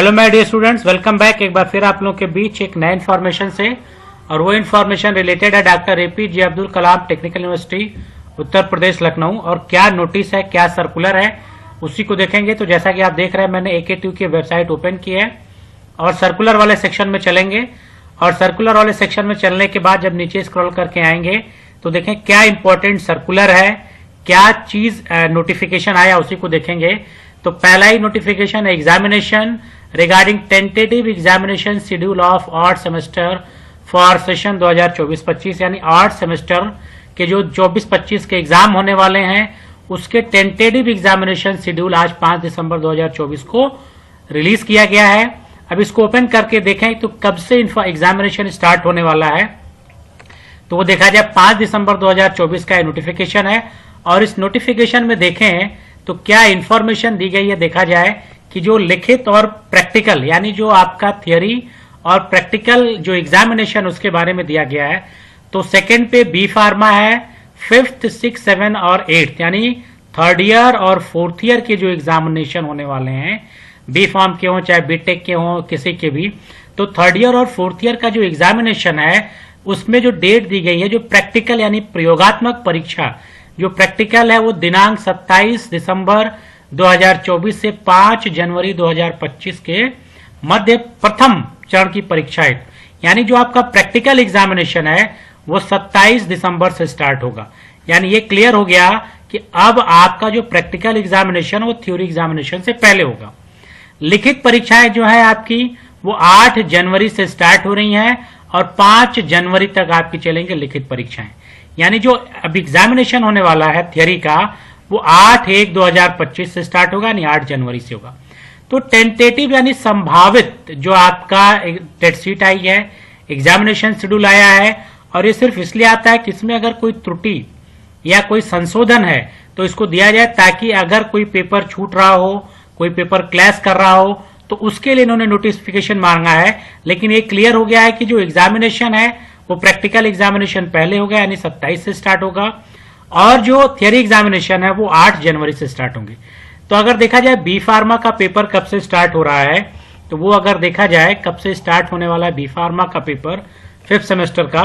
Hello my dear students, welcome back एक बार फिर आप लोगों के बीच एक नया इन्फॉर्मेशन से। और वो इन्फॉर्मेशन रिलेटेड है doctor APJ Abdul Kalam technical university Uttar Pradesh Lucknow. और क्या नोटिस है, क्या सर्कुलर है, उसी को देखेंगे। तो जैसा कि आप देख रहे हैं, मैंने AKTU की वेबसाइट ओपन की है और सर्कुलर वाले सेक्शन में चलेंगे। और सर्कुलर वाले सेक्शन में चलने के बाद जब नीचे स्क्रॉल करके आएंगे तो देखें क्या इंपॉर्टेंट सर्कुलर है, क्या चीज नोटिफिकेशन आया, उसी को देखेंगे। तो पहला ही नोटिफिकेशन है examination regarding tentative examination schedule of art semester for session 2024-25, यानी आर्ट सेमेस्टर के जो 24-25 के एग्जाम होने वाले हैं उसके टेंटेटिव एग्जामिनेशन शेड्यूल आज 5 दिसंबर 2024 को रिलीज किया गया है। अब इसको ओपन करके देखें तो कब से एग्जामिनेशन स्टार्ट होने वाला है। तो वो देखा जाए 5 दिसंबर 2024 का नोटिफिकेशन है। और इस नोटिफिकेशन में देखें तो क्या इंफॉर्मेशन दी गई है, देखा जाए कि जो लिखित और प्रैक्टिकल, यानी जो आपका थियरी और प्रैक्टिकल जो एग्जामिनेशन उसके बारे में दिया गया है। तो सेकंड पे बी फार्मा है, 5th, 6th, 7th और 8th, यानी थर्ड ईयर और फोर्थ ईयर के जो एग्जामिनेशन होने वाले हैं, बी फार्म के हों चाहे बीटेक के हों, किसी के भी। तो थर्ड ईयर और फोर्थ ईयर का जो एग्जामिनेशन है उसमें जो डेट दी गई है, जो प्रैक्टिकल यानी प्रयोगात्मक परीक्षा जो प्रैक्टिकल है, वो दिनांक 27 दिसंबर 2024 से 5 जनवरी 2025 के मध्य प्रथम चरण की परीक्षा है। यानी जो आपका प्रैक्टिकल एग्जामिनेशन है वो 27 दिसंबर से स्टार्ट होगा। यानी ये क्लियर हो गया कि अब आपका जो प्रैक्टिकल एग्जामिनेशन वो थ्योरी एग्जामिनेशन से पहले होगा। लिखित परीक्षाएं जो है आपकी वो 8 जनवरी से स्टार्ट हो रही हैं और 5 जनवरी तक आपकी चलेंगे लिखित परीक्षाएं। यानी जो अब एग्जामिनेशन होने वाला है थियरी का वो 8/1/2025 से स्टार्ट होगा, यानी 8 जनवरी से होगा। तो टेंटेटिव यानी संभावित जो आपका डेट शीट आई है, एग्जामिनेशन शेड्यूल आया है, और ये सिर्फ इसलिए आता है कि इसमें अगर कोई त्रुटि या कोई संशोधन है तो इसको दिया जाए, ताकि अगर कोई पेपर छूट रहा हो, कोई पेपर क्लैश कर रहा हो, तो उसके लिए इन्होंने नोटिफिकेशन मांगा है। लेकिन ये क्लियर हो गया है कि जो एग्जामिनेशन है वो प्रैक्टिकल एग्जामिनेशन पहले होगा, यानी 27 से स्टार्ट होगा, और जो थियरी एग्जामिनेशन है वो 8 जनवरी से स्टार्ट होंगे। तो अगर देखा जाए बी फार्मा का पेपर कब से स्टार्ट हो रहा है, तो वो अगर देखा जाए कब से स्टार्ट होने वाला है बी फार्मा का पेपर 5th सेमेस्टर का,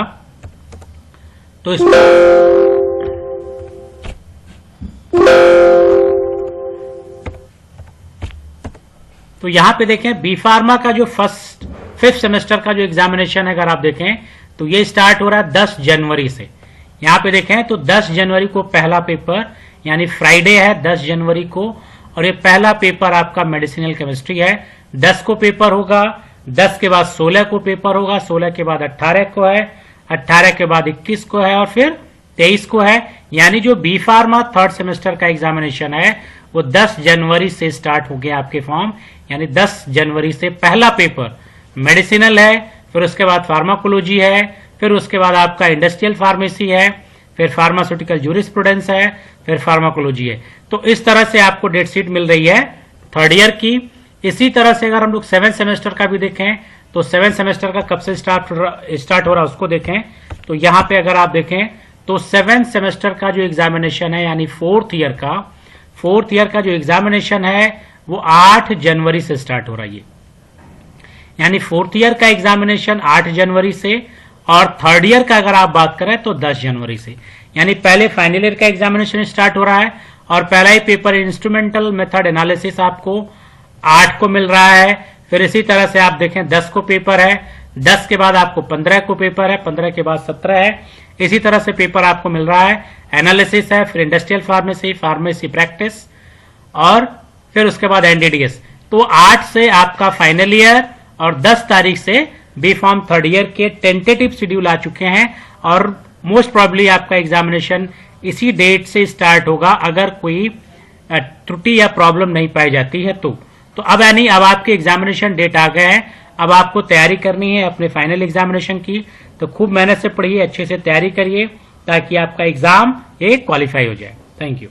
तो यहां पे देखें बी फार्मा का जो 5th सेमेस्टर का जो एग्जामिनेशन है, अगर आप देखें तो ये स्टार्ट हो रहा है 10 जनवरी से। यहां पे देखें तो 10 जनवरी को पहला पेपर, यानी फ्राइडे है 10 जनवरी को, और ये पहला पेपर आपका मेडिसिनल केमिस्ट्री है। 10 को पेपर होगा, 10 के बाद 16 को पेपर होगा, 16 के बाद 18 को है, 18 के बाद 21 को है, और फिर 23 को है। यानी जो बी फार्मा थर्ड सेमेस्टर का एग्जामिनेशन है वो 10 जनवरी से स्टार्ट हो गया आपके फॉर्म। यानी 10 जनवरी से पहला पेपर मेडिसिनल है, फिर उसके बाद फार्माकोलॉजी है, फिर उसके बाद आपका इंडस्ट्रियल फार्मेसी है, फिर फार्मास्यूटिकल जूरिस्प्रूडेंस है, फिर फार्माकोलॉजी है। तो इस तरह से आपको डेट शीट मिल रही है थर्ड ईयर की। इसी तरह से अगर हम लोग 7th सेमेस्टर का भी देखें तो 7th सेमेस्टर का कब से स्टार्ट हो रहा है उसको देखें। तो यहां पे अगर आप देखें तो 7th सेमेस्टर का जो एग्जामिनेशन है, यानी फोर्थ ईयर का जो एग्जामिनेशन है वो 8 जनवरी से स्टार्ट हो रहा है। यानी फोर्थ ईयर का एग्जामिनेशन 8 जनवरी से, और थर्ड ईयर का अगर आप बात करें तो 10 जनवरी से। यानी पहले फाइनल ईयर का एग्जामिनेशन स्टार्ट हो रहा है, और पहला ही पेपर इंस्ट्रूमेंटल मेथड एनालिसिस आपको 8 को मिल रहा है। फिर इसी तरह से आप देखें 10 को पेपर है, 10 के बाद आपको 15 को पेपर है, 15 के बाद 17 है। इसी तरह से पेपर आपको मिल रहा है, एनालिसिस है, फिर इंडस्ट्रियल फार्मेसी प्रैक्टिस, और फिर उसके बाद एनडीडीएस। तो 8 से आपका फाइनल ईयर और 10 तारीख से बी फॉर्म थर्ड ईयर के टेंटेटिव शेड्यूल आ चुके हैं, और मोस्ट प्रोबेबली आपका एग्जामिनेशन इसी डेट से स्टार्ट होगा अगर कोई त्रुटि या प्रॉब्लम नहीं पाई जाती है तो अब यानी अब आपके एग्जामिनेशन डेट आ गए हैं। अब आपको तैयारी करनी है अपने फाइनल एग्जामिनेशन की। तो खूब मेहनत से पढ़िए, अच्छे से तैयारी करिए, ताकि आपका एग्जाम क्वालिफाई हो जाए। Thank you.